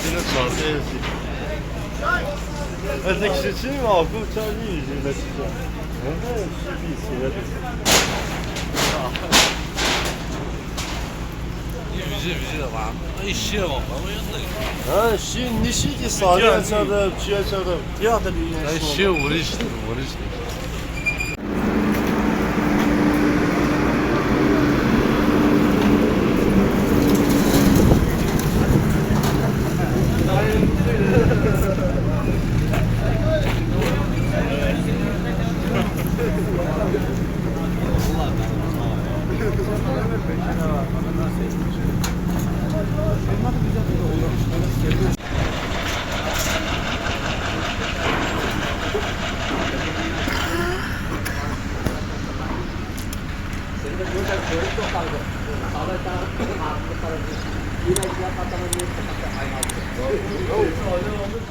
真的耍这些事。这个是青毛菇叫玉鱼的吃的，是必吃的。Bizi de var. İşe bak ama yanında. Ni şimdi sağdan çadır, çiğ çadır. Ya da bir İşe uğraştı. Oh,